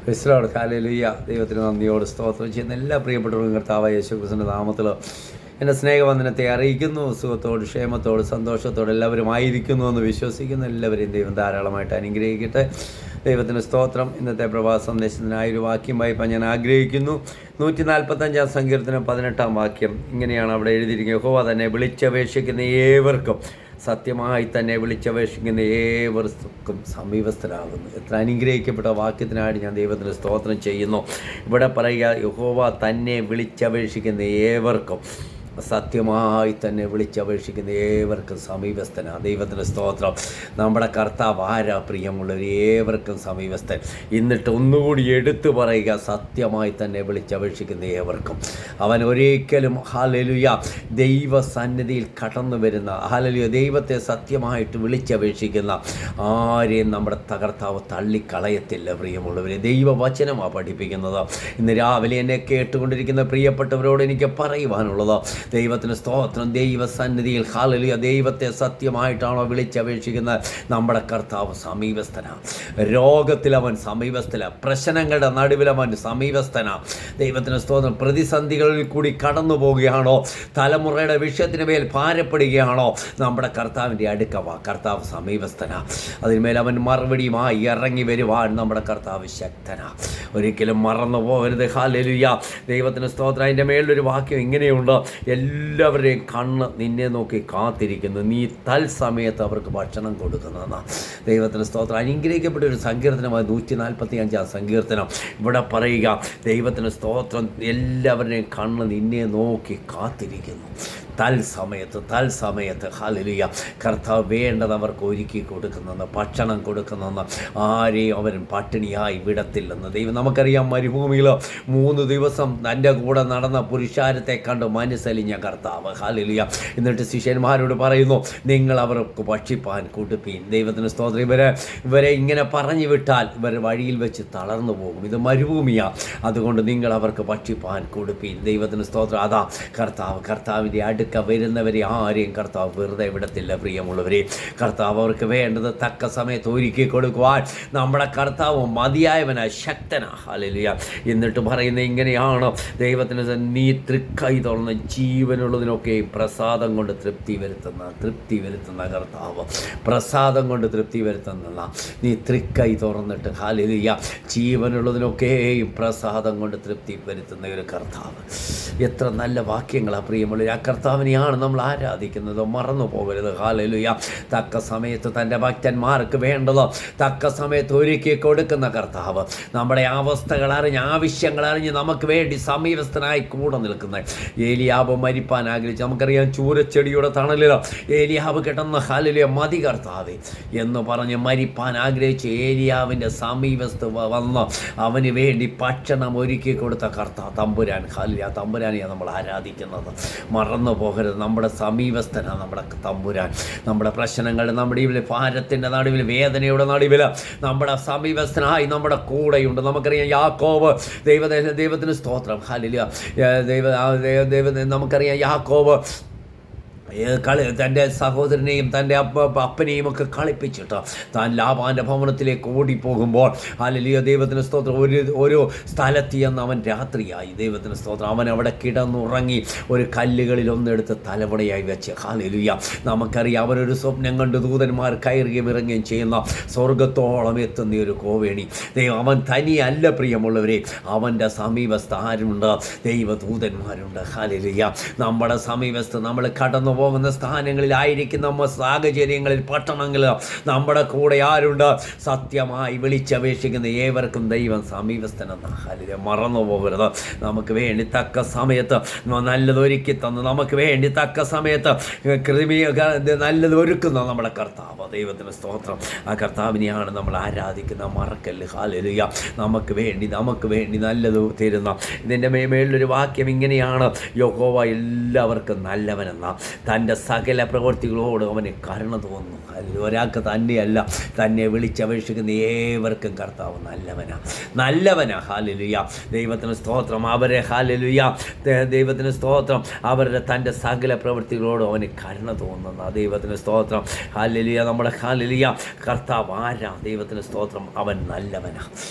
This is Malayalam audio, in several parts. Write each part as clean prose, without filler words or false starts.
വിശ്രമാണ് ഹല്ലേലൂയ. ദൈവത്തിന് നന്ദിയോട് സ്തോത്രം ചെയ്യുന്ന എല്ലാ പ്രിയപ്പെട്ടവർക്കും കർത്താവായ യേശുക്രിസ്തുവിൻ്റെ നാമത്തിൽ എൻ്റെ സ്നേഹവന്ദനത്തെ അറിയിക്കുന്നു. സുഖത്തോട് ക്ഷേമത്തോട് സന്തോഷത്തോട് എല്ലാവരും ആയിരിക്കുന്നു എന്ന് വിശ്വസിക്കുന്ന എല്ലാവരെയും ദൈവം ധാരാളമായിട്ട് അനുഗ്രഹിക്കട്ടെ. ദൈവത്തിന് സ്തോത്രം. ഇന്നത്തെ പ്രഭാത സന്ദേശത്തിനായൊരു വാക്യം വായിപ്പാൻ ഞാൻ ആഗ്രഹിക്കുന്നു. 145 സങ്കീർത്തനം 18 വാക്യം ഇങ്ങനെയാണ് അവിടെ എഴുതിയിരിക്കുന്നത്. യഹോവ തന്നെ വിളിച്ചപേക്ഷിക്കുന്ന ഏവർക്കും, സത്യമായി തന്നെ വിളിച്ചപേക്ഷിക്കുന്ന ഏവർക്കും സമീപസ്ഥരാകുന്നു. എത്ര അനുഗ്രഹിക്കപ്പെട്ട വാക്യത്തിനായിട്ട് ഞാൻ ദൈവത്തിന് സ്തോത്രം ചെയ്യുന്നു. ഇവിടെ പറയുക, യഹോവ തന്നെ വിളിച്ചപേക്ഷിക്കുന്ന ഏവർക്കും, സത്യമായി തന്നെ വിളിച്ചപേക്ഷിക്കുന്ന ഏവർക്കും സമീപസ്ഥനാണ്. ദൈവത്തിൻ്റെ സ്തോത്രം. നമ്മുടെ കർത്താവ് ആരാ പ്രിയമുള്ളവർ? ഏവർക്കും സമീപസ്ഥൻ. എന്നിട്ട് ഒന്നുകൂടി എടുത്തു പറയുക, സത്യമായി തന്നെ വിളിച്ചപേക്ഷിക്കുന്ന ഏവർക്കും. അവൻ ഒരിക്കലും ഹല്ലേലൂയ ദൈവസന്നിധിയിൽ കടന്നു വരുന്ന, ഹല്ലേലൂയ ദൈവത്തെ സത്യമായിട്ട് വിളിച്ചപേക്ഷിക്കുന്ന ആരെയും നമ്മുടെ കർത്താവ് തള്ളിക്കളയത്തില്ല. പ്രിയമുള്ളവരെ, ദൈവവചനമാണ് പഠിപ്പിക്കുന്നത്. ഇന്ന് രാവിലെ എന്നെ കേട്ടുകൊണ്ടിരിക്കുന്ന പ്രിയപ്പെട്ടവരോട് എനിക്ക് പറയുവാനുള്ളത്, ദൈവത്തിന് സ്തോത്രം. ദൈവസന്നിധിയിൽ ഹല്ലേലൂയ ദൈവത്തെ സത്യമായിട്ടാണോ വിളിച്ചപേക്ഷിക്കുന്നത്? നമ്മുടെ കർത്താവ് സമീപസ്ഥനാണ്. രോഗത്തിൽ അവൻ സമീപസ്ഥനാണ്. പ്രശ്നങ്ങളുടെ നടുവിൽ അവൻ സമീപസ്ഥനാണ്. ദൈവത്തിന് സ്തോത്രം. പ്രതിസന്ധികളിൽ കൂടി കടന്നു പോവുകയാണോ, തലമുറയുടെ വിഷയത്തിന് മേൽ ഭാരപ്പെടുകയാണോ, നമ്മുടെ കർത്താവിൻ്റെ അടുക്കവാ. കർത്താവ് സമീപസ്ഥനാണ്. അതിന്മേൽ അവൻ മറുപടിയുമായി ഇറങ്ങി വരുവാൻ നമ്മുടെ കർത്താവ് ശക്തനാണ്. ഒരിക്കലും മറന്നു പോകരുത്. ഹല്ലേലൂയ ദൈവത്തിന് സ്തോത്രം. അതിൻ്റെ മേളിലൊരു വാക്യം ഇങ്ങനെയുണ്ട്, എല്ലാവരുടെയും കണ്ണ് നിന്നെ നോക്കി കാത്തിരിക്കുന്നു, നീ തൽസമയത്ത് അവർക്ക് ഭക്ഷണം കൊടുക്കുന്നതാണ്. ദൈവത്തിന് സ്തോത്രം. അനുഗ്രഹിക്കപ്പെട്ട ഒരു സങ്കീർത്തനമായി 145 സങ്കീർത്തനം. ഇവിടെ പറയുക, ദൈവത്തിന് സ്തോത്രം, എല്ലാവരുടെയും കണ്ണ് നിന്നെ നോക്കി കാത്തിരിക്കുന്നു. തൽസമയത്ത് ഹല്ലേലൂയ കർത്താവ് വേണ്ടത് അവർക്ക് ഒരുക്കി കൊടുക്കുന്നെന്ന്, ഭക്ഷണം കൊടുക്കുന്നെന്ന്, ആരെയും അവൻ പട്ടിണിയായി വിടത്തില്ലെന്ന്. ദൈവം നമുക്കറിയാം. മരുഭൂമിയിൽ 3 ദിവസം തൻ്റെ കൂടെ നടന്ന പുരുഷാരത്തെ കണ്ട് മനസ്സലിഞ്ഞ കർത്താവ്. ഹല്ലേലൂയ. എന്നിട്ട് ശിഷ്യന്മാരോട് പറയുന്നു, നിങ്ങൾ അവർക്ക് ഭക്ഷിപ്പാൻ കൊടുപ്പീൻ. ദൈവത്തിന് സ്തോത്രം. ഇവരെ ഇങ്ങനെ പറഞ്ഞു വിട്ടാൽ ഇവർ വഴിയിൽ വെച്ച് തളർന്നു പോകും. ഇത് മരുഭൂമിയാണ്. അതുകൊണ്ട് നിങ്ങൾ അവർക്ക് ഭക്ഷിപ്പാൻ കൊടുപ്പീൻ. ദൈവത്തിന് സ്തോത്രം. അതാ കർത്താവിൻ്റെ അടുക്ക വരുന്നവരെ ആരെയും കർത്താവ് വെറുതെ വിടത്തില്ല. പ്രിയമുള്ളവരെ, കർത്താവ് അവർക്ക് വേണ്ടത് തക്ക സമയത്ത് ഒരുക്കി കൊടുക്കുവാൻ നമ്മുടെ കർത്താവ് മതിയായവനാ, ശക്തനാ. ഹല്ലേലൂയ. എന്നിട്ട് പറയുന്നത് ഇങ്ങനെയാണ്, ദൈവത്തിന് നീ തൃക്കൈ തുറന്ന് ജീവനുള്ളതിനൊക്കെ പ്രസാദം കൊണ്ട് തൃപ്തി വരുത്തുന്ന കർത്താവ്. പ്രസാദം കൊണ്ട് തൃപ്തി വരുത്തുന്ന നീ തൃക്കൈ തുറന്നിട്ട് ഹല്ലേലൂയ ജീവനുള്ളതിനൊക്കെയും പ്രസാദം കൊണ്ട് തൃപ്തി വരുത്തുന്ന ഒരു കർത്താവ്. എത്ര നല്ല വാക്യങ്ങളാണ് പ്രിയമുള്ള. ആ കർത്താവിനെയാണ് നമ്മൾ ആരാധിക്കുന്നത്. മറന്നു പോകരുത്. ഹല്ലേലൂയ. തക്ക സമയത്ത് തൻ്റെ ഭക്തന്മാർക്ക് വേണ്ടത് തക്ക സമയത്ത് ഒരുക്കി കൊടുക്കുന്ന കർത്താവ്. നമ്മുടെ അവസ്ഥകൾ അറിഞ്ഞ്, ആവശ്യങ്ങൾ അറിഞ്ഞ് നമുക്ക് വേണ്ടി സമീപസ്ഥനായി കൂടെ നിൽക്കുന്ന ഏലിയാവ് മരിപ്പാൻ ആഗ്രഹിച്ചു. നമുക്കറിയാം, ചൂരച്ചെടിയുടെ തണലിൽ ഏലിയാവ് കിടന്ന ഹല്ലേലൂയ മതി കർത്താവേ എന്ന് പറഞ്ഞ് മരിപ്പാൻ ആഗ്രഹിച്ച് ഏലിയാവിൻ്റെ സമീപസ്ഥ വന്ന് അവന് വേണ്ടി ഭക്ഷണം ഒരുക്കി കൊടുത്ത കർത്താവ് തമ്പുരാൻ. ഹല്ലേലൂയ. തമ്പുരാനെയാണ് നമ്മൾ ആരാധിക്കുന്നത്. മറന്നു പോകരുത്. നമ്മുടെ സമീപസ്ഥനാണ് നമ്മുടെ തമ്പുരാൻ. നമ്മുടെ പ്രശ്നങ്ങളുടെ നടുവിൽ, ഭാരത്തിൻ്റെ നടുവിൽ, വേദനയുടെ നടുവിൽ നമ്മുടെ സമീപസ്ഥനായി നമ്മുടെ കൂടെയുണ്ട്. നമുക്കറിയാം, യാക്കോബ് ദൈവത്തിന് സ്തോത്രം. ഹല്ലേലൂയ. നമുക്കറിയാം, യാക്കോബ് തൻ്റെ സഹോദരനെയും തൻ്റെ അപ്പനെയും ഒക്കെ കളിപ്പിച്ചിട്ട് താൻ ലാബാൻ്റെ ഭവനത്തിലേക്ക് ഓടിപ്പോകുമ്പോൾ ഹല്ലേലൂയ ദൈവത്തിന് സ്തോത്രം, ഒരു സ്ഥലത്ത് ചെന്ന് അവൻ രാത്രിയായി. ദൈവത്തിന് സ്തോത്രം. അവൻ അവിടെ കിടന്നുറങ്ങി. ഒരു കല്ലുകളിൽ ഒന്നെടുത്ത് തലവണയായി വെച്ച്. ഹല്ലേലൂയ. നമുക്കറിയാം, അവരൊരു സ്വപ്നം കണ്ട് ദൂതന്മാർ കയറുകയും ഇറങ്ങുകയും ചെയ്യുന്ന സ്വർഗത്തോളം എത്തുന്ന ഒരു കോവേണി. അവൻ തനിയല്ല പ്രിയമുള്ളവരെ, അവൻ്റെ സമീപസ്ഥ ആരുണ്ട്? ദൈവദൂതന്മാരുണ്ട്. ഹല്ലേലൂയ. നമ്മുടെ സമീപസ്ഥ നമ്മൾ കടന്നു പോകുന്ന സ്ഥാനങ്ങളിലായിരിക്കും, നമ്മുടെ സാഹചര്യങ്ങളിൽ, പട്ടണങ്ങളിൽ നമ്മുടെ കൂടെ ആരുണ്ട്? സത്യമായി വിളിച്ചപേക്ഷിക്കുന്ന ഏവർക്കും ദൈവം സമീപസ്ഥനെന്ന്. ഹല്ലേലൂയ. മറന്നു പോകരുത്. നമുക്ക് വേണ്ടി തക്ക സമയത്ത് നല്ലത് ഒരുക്കി തന്ന്, നമുക്ക് വേണ്ടി തക്ക സമയത്ത് നല്ലത് ഒരുക്കുന്ന നമ്മുടെ കർത്താവ്. ദൈവത്തിന് സ്തോത്രം. ആ കർത്താവിനെയാണ് നമ്മൾ ആരാധിക്കുന്നത്. മറക്കല്ല്. ഹല്ലേലൂയ. നമുക്ക് വേണ്ടി നല്ലത് തരുന്ന. ഇതിൻ്റെ മേളിലൊരു വാക്യം ഇങ്ങനെയാണ്, യഹോവ എല്ലാവർക്കും നല്ലവനെന്ന, തൻ്റെ സകല പ്രവൃത്തികളോട് അവന് കരുണ തോന്നുന്നു. അതിൽ ഒരാൾക്ക് തന്നെയല്ല, തന്നെ വിളിച്ചപേക്ഷിക്കുന്ന ഏവർക്കും കർത്താവ് നല്ലവനാ. ഹല്ലേലൂയ. ദൈവത്തിന് സ്തോത്രം. അവരെ ഹല്ലേലൂയ, ദൈവത്തിന് സ്തോത്രം. അവരുടെ തൻ്റെ സകല പ്രവൃത്തികളോടും അവന് കരുണ തോന്നുന്ന ദൈവത്തിന് സ്തോത്രം. ഹല്ലേലൂയ. നമ്മുടെ ഹല്ലേലൂയ കർത്താവ് ആരാ? ദൈവത്തിന് സ്തോത്രം. അവൻ നല്ലവനാ.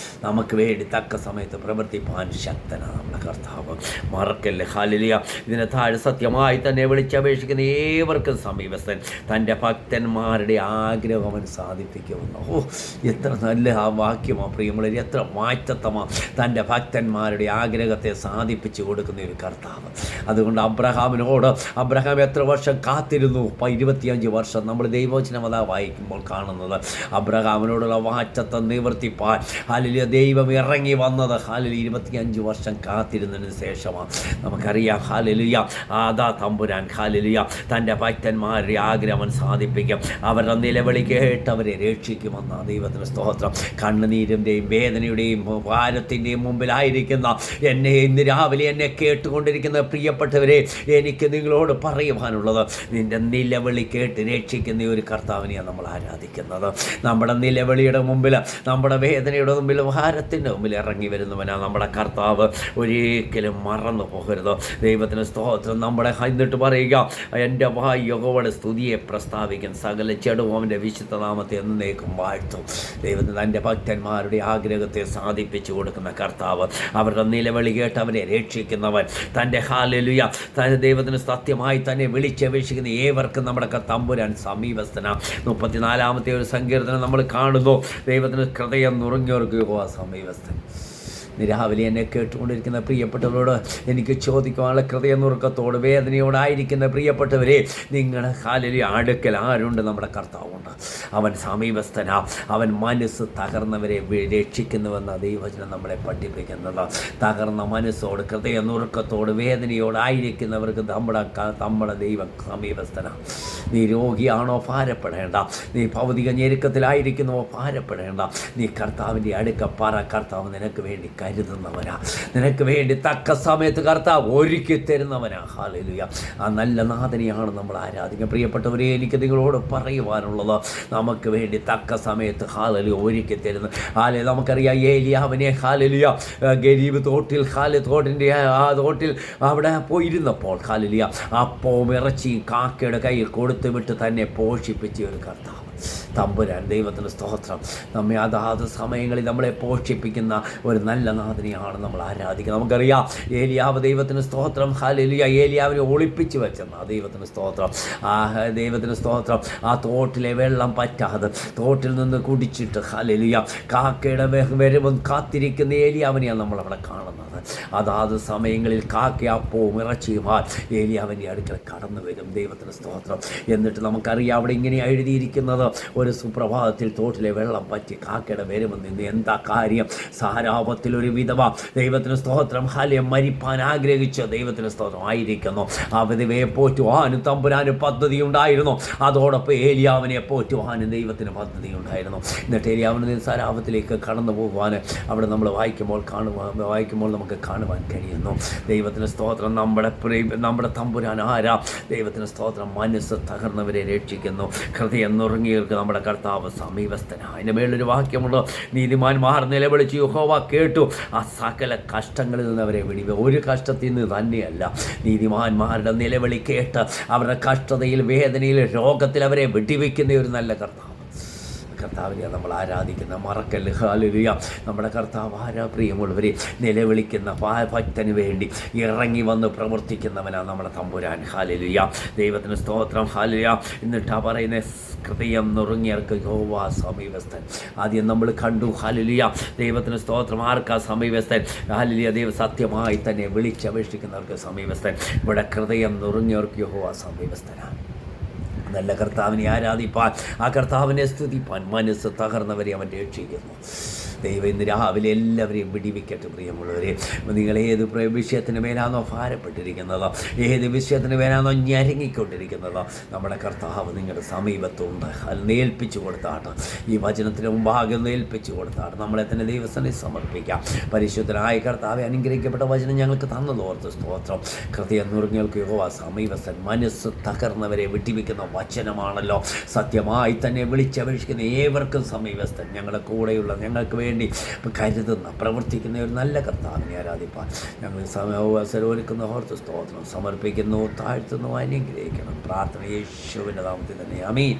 നമുക്ക് വേണ്ടി തക്ക സമയത്ത് പ്രവർത്തിപ്പാൻ ശക്തനാണ് നമ്മുടെ കർത്താവ്. മറക്കല്ലേ. ഹല്ലേലൂയ. ഇതിനെ താഴെ സത്യമായി തന്നെ വിളിച്ചപേക്ഷിക്കുന്ന ഏവർക്കും സമീപസ്ഥൻ, തൻ്റെ ഭക്തന്മാരുടെ ആഗ്രഹം അവൻ സാധിപ്പിക്കുമെന്ന്. എത്ര നല്ല ആ വാക്യമാണ് പ്രിയമുള്ളവർ, എത്ര വായ്ത്തത്തമാണ്. തൻ്റെ ഭക്തന്മാരുടെ ആഗ്രഹത്തെ സാധിപ്പിച്ചു കൊടുക്കുന്ന ഒരു കർത്താവ്. അതുകൊണ്ട് അബ്രഹാം എത്ര വർഷം കാത്തിരുന്നു? 25 വർഷം. നമ്മൾ ദൈവവചനം അതാ വായിക്കുമ്പോൾ കാണുന്നത്. അബ്രഹാമിനോടുള്ള വായ്ത്തത്തം നിവർത്തിപ്പാൻ ഹല്ലേലൂയ ദൈവം ഇറങ്ങി വന്നത് 25 വർഷം കാത്തിരുന്നതിന് ശേഷമാണ്. നമുക്കറിയാം ഹല്ലേലൂയ ആദാ തമ്പുരാൻ ഹല്ലേലൂയ തൻ്റെ ഭക്തന്മാരുടെ ആഗ്രഹം സാധിപ്പിക്കും. അവരുടെ നിലവിളി കേട്ടവരെ രക്ഷിക്കുമെന്ന ദൈവത്തിന് സ്തോത്രം. കണ്ണുനീരിൻ്റെയും വേദനയുടെയും ഭാരത്തിൻ്റെയും മുമ്പിലായിരിക്കുന്ന ഇന്ന് രാവിലെ എന്നെ കേട്ടുകൊണ്ടിരിക്കുന്ന പ്രിയപ്പെട്ടവരെ, എനിക്ക് നിങ്ങളോട് പറയുവാനുള്ളത്, നിൻ്റെ നിലവിളി കേട്ട് രക്ഷിക്കുന്ന ഒരു കർത്താവിനെയാണ് നമ്മൾ ആരാധിക്കുന്നത്. നമ്മുടെ നിലവിളിയുടെ മുമ്പിൽ, നമ്മുടെ വേദനയുടെ മുമ്പിൽ, ഭാരത്തിൻ്റെ മുമ്പിൽ ഇറങ്ങി വരുന്നവനാണ് നമ്മുടെ കർത്താവ്. ഒരിക്കലും മറന്നു പോകരുത്. ദൈവത്തിന് സ്തോത്രം. നമ്മുടെ എന്നിട്ട് പറയുക, എൻ്റെ വായ് യഹോവയുടെ സ്തുതിയെ പ്രസ്താവിക്കും, സകല ചെടുവും അവൻ്റെ വിശുദ്ധ നാമത്തെ എന്നേക്കും വാഴ്ത്തും. ദൈവത്തിന് തൻ്റെ ഭക്തന്മാരുടെ ആഗ്രഹത്തെ സാധിപ്പിച്ചു കൊടുക്കുന്ന കർത്താവ്, അവരുടെ നിലവിളി കേട്ട് അവരെ രക്ഷിക്കുന്നവൻ, തൻ്റെ ഹല്ലേലൂയ തൻ്റെ ദൈവത്തിന് സത്യമായി തന്നെ വിളിച്ചപേക്ഷിക്കുന്ന ഏവർക്കും നമ്മുടെ തമ്പുരാൻ സമീപസ്ഥനാണ്. 34-ാമത്തെ ഒരു സങ്കീർത്തനം നമ്മൾ കാണുന്നു. ദൈവത്തിന് ഹൃദയം നുറുങ്ങിയവർക്ക് യഹോവ സമീപസ്ഥൻ. രാവിലെ എന്നെ കേട്ടുകൊണ്ടിരിക്കുന്ന പ്രിയപ്പെട്ടവരോട് എനിക്ക് ചോദിക്കുവാനുള്ള ഹൃദയനുറുക്കത്തോട് വേദനയോടായിരിക്കുന്ന പ്രിയപ്പെട്ടവരെ, നിങ്ങളുടെ ഹല്ലേലൂയ അടുക്കൽ ആരുണ്ട്? നമ്മുടെ കർത്താവുണ്ട്. അവൻ സമീപസ്ഥനാ. അവൻ മനസ്സ് തകർന്നവരെ രക്ഷിക്കുന്നുവെന്ന ദൈവവചനം നമ്മളെ പഠിപ്പിക്കുന്നത്. തകർന്ന മനസ്സോട്, ഹൃദയനുറുക്കത്തോട്, വേദനയോടായിരിക്കുന്നവർക്ക് നമ്മുടെ ദൈവം സമീപസ്ഥനാ. നീ രോഗിയാണോ? ഭാരപ്പെടേണ്ട. നീ ഭൗതിക ഞെരുക്കത്തിലായിരിക്കുന്നുവോ? ഭാരപ്പെടേണ്ട. നീ കർത്താവിൻ്റെ അടുക്ക പറ, കർത്താവ് നിനക്ക് വേണ്ടി കരുതുന്നവനാ. നിനക്ക് വേണ്ടി തക്ക സമയത്ത് കർത്താവ് ഒരുക്കി തരുന്നവനാ. ഹല്ലേലൂയ. ആ നല്ല നാഥനെയാണ് നമ്മൾ ആരാധിക്കുക. പ്രിയപ്പെട്ടവരെ, എനിക്ക് നിങ്ങളോട് പറയുവാനുള്ളത്, നമുക്ക് വേണ്ടി തക്ക സമയത്ത് ഹല്ലേലൂയ ഒരുക്കി തരുന്നു. നമുക്കറിയാം ഏലിയാവിനെ ഹല്ലേലൂയ ഗരീബ് തോട്ടിൽ തോട്ടിൻ്റെ ആ തോട്ടിൽ അവിടെ പോയിരുന്നപ്പോൾ ഹല്ലേലൂയ അപ്പവും ഇറച്ചിയും കാക്കയുടെ കയ്യിൽ കൊടുത്തു വിട്ട് തന്നെ പോഷിപ്പിച്ച ഒരു കർത്താവ് തമ്പുരാൻ. ദൈവത്തിന് സ്തോത്രം. നമ്മെ അതാത് സമയങ്ങളിൽ നമ്മളെ പോഷിപ്പിക്കുന്ന ഒരു നല്ല നാഥനെയാണ് നമ്മൾ ആരാധിക്കുന്നത്. നമുക്കറിയാം ഏലിയാവ്, ദൈവത്തിന് സ്തോത്രം ഹല്ലേലൂയ, ഏലിയാവിനെ ഒളിപ്പിച്ച് വെച്ചെന്ന ദൈവത്തിന് സ്തോത്രം. ദൈവത്തിന് സ്തോത്രം. ആ തോട്ടിലെ വെള്ളം പറ്റാതെ തോട്ടിൽ നിന്ന് കുടിച്ചിട്ട് ഹല്ലേലൂയ കാക്കയുടെ വരവും കാത്തിരിക്കുന്ന ഏലിയാവിനെയാണ് നമ്മളവിടെ കാണുന്നത്. അതാത് സമയങ്ങളിൽ കാക്ക അപ്പവും ഇറച്ചിയുമായി ഏലിയാവിൻ്റെ അടുക്കൽ കടന്നു വരും. ദൈവത്തിന് സ്തോത്രം. എന്നിട്ട് നമുക്കറിയാം അവിടെ ഇങ്ങനെ എഴുതിയിരിക്കുന്നത്, ഒരു സുപ്രഭാതത്തിൽ തോട്ടിലെ വെള്ളം പറ്റി കാക്കയുടെ വരുമെന്ന്. ഇന്ന് എന്താ കാര്യം? സാരാപത്തിലൊരു വിധവ ദൈവത്തിന് സ്തോത്രം ഹല്ലേലൂയ മരിപ്പാൻ ആഗ്രഹിച്ച ദൈവത്തിന് സ്തോത്രം ആയിരിക്കുന്നു. ആ വിധവയെ പോറ്റുവാനും തമ്പുരാന് പദ്ധതി ഉണ്ടായിരുന്നു. അതോടൊപ്പം ഏലിയാവിനെ പോറ്റുവാനും ദൈവത്തിന് പദ്ധതി ഉണ്ടായിരുന്നു. എന്നിട്ട് ഏലിയാവിന് സാരാപത്തിലേക്ക് കടന്നു പോകുവാൻ അവിടെ നമ്മൾ വായിക്കുമ്പോൾ നമുക്ക് കാണുവാൻ കഴിയുന്നു. ദൈവത്തിന് സ്തോത്രം. നമ്മുടെ തമ്പുരാൻ ആരാ? ദൈവത്തിന് സ്തോത്രം. മനസ്സ് തകർന്നവരെ രക്ഷിക്കുന്നു. ഹൃദയം നുറുങ്ങിയവർക്ക് നമ്മുടെ കർത്താവ് സമീപസ്ഥനാണ്. അതിൻ്റെ മേലൊരു വാക്യമുണ്ട്, നീതിമാന്മാർ നിലവിളിച്ച് യഹോവ കേട്ടു, ആ സകല കഷ്ടങ്ങളിൽ നിന്ന് അവരെ വിടിവ്. ഒരു കഷ്ടത്തിൽ നിന്ന് തന്നെയല്ല, നീതിമാന്മാരുടെ നിലവിളി കേട്ട് അവരുടെ കഷ്ടതയിൽ, വേദനയിൽ, രോഗത്തിൽ അവരെ വിടിവെക്കുന്ന ഒരു നല്ല കർത്താവിനെ നമ്മൾ ആരാധിക്കുന്ന. മറക്കല്ല്. ഹല്ലേലൂയ. നമ്മുടെ കർത്താവ് ആരാ? പ്രിയമുള്ളവരെ, നിലവിളിക്കുന്ന ഭക്തന് വേണ്ടി ഇറങ്ങി വന്ന് പ്രവർത്തിക്കുന്നവനാണ് നമ്മുടെ തമ്പുരാൻ. ഹല്ലേലൂയ. ദൈവത്തിന് സ്തോത്രം. ഹല്ലേലൂയ. എന്നിട്ടാ പറയുന്ന ഹൃദയം നുറുങ്ങിയവർക്ക് യഹോവ സമീപസ്ഥൻ. ആദ്യം നമ്മൾ കണ്ടു ഹല്ലേലൂയ ദൈവത്തിന് സ്തോത്രം. ആർക്കാ സമീപസ്ഥൻ? ഹല്ലേലൂയ ദൈവം സത്യമായി തന്നെ വിളിച്ചപേക്ഷിക്കുന്നവർക്ക് സമീപസ്ഥൻ. ഇവിടെ ഹൃദയം നുറുങ്ങിയവർക്ക് യഹോവ സമീപസ്ഥനാണ്. നല്ല കർത്താവിനെ ആരാധിപ്പാൻ, ആ കർത്താവിനെ സ്തുതിപ്പാൻ മനസ്സ് തകർന്നവരെ അവൻ രക്ഷിക്കുന്നു. ദൈവം ഇന്ന് രാവിലെ എല്ലാവരെയും വിടിവിക്കട്ടെ. പ്രിയമുള്ളവരെ, നിങ്ങൾ ഏത് വിഷയത്തിന് മേലാണോ ഭാരപ്പെട്ടിരിക്കുന്നതോ, ഏത് വിഷയത്തിന് മേലാണോ ഞരങ്ങിക്കൊണ്ടിരിക്കുന്നതോ, നമ്മുടെ കർത്താവ് നിങ്ങളുടെ സമീപത്തുണ്ട്. അത് ഏൽപ്പിച്ചു കൊടുത്താട്ട്, ഈ വചനത്തിന് മുമ്പാകെ ഒന്ന് ഏൽപ്പിച്ചു കൊടുത്താട്ട് നമ്മളെ തന്നെ ദൈവസ്ഥനെ സമർപ്പിക്കാം. പരിശുദ്ധനായ കർത്താവെ, അനുഗ്രഹിക്കപ്പെട്ട വചനം ഞങ്ങൾക്ക് തന്നതോർത്ത് സ്തോത്രം. ഹൃദയം നുറുങ്ങികൾക്ക് യഹോവ സമീപസ്ഥൻ, മനസ്സ് തകർന്നവരെ വിട്ടിവിക്കുന്ന വചനമാണല്ലോ. സത്യമായി തന്നെ വിളിച്ചപേക്ഷിക്കുന്ന ഏവർക്കും സമീപസ്ഥൻ, ഞങ്ങളുടെ കൂടെയുള്ള, ഞങ്ങൾക്ക് വേണ്ടി കരുതുന്ന, പ്രവർത്തിക്കുന്ന ഒരു നല്ല കർത്താവിനെ ആരാധിപ്പാൻ ഞങ്ങൾ അവസരം ഒരുക്കുന്ന ഓർത്ത് സ്തോത്രം സമർപ്പിക്കുന്നു, താഴ്ത്തുന്നു, അനുഗ്രഹിക്കണം. പ്രാർത്ഥന യേശുവിൻ്റെ നാമത്തിൽ തന്നെ. ആമീൻ.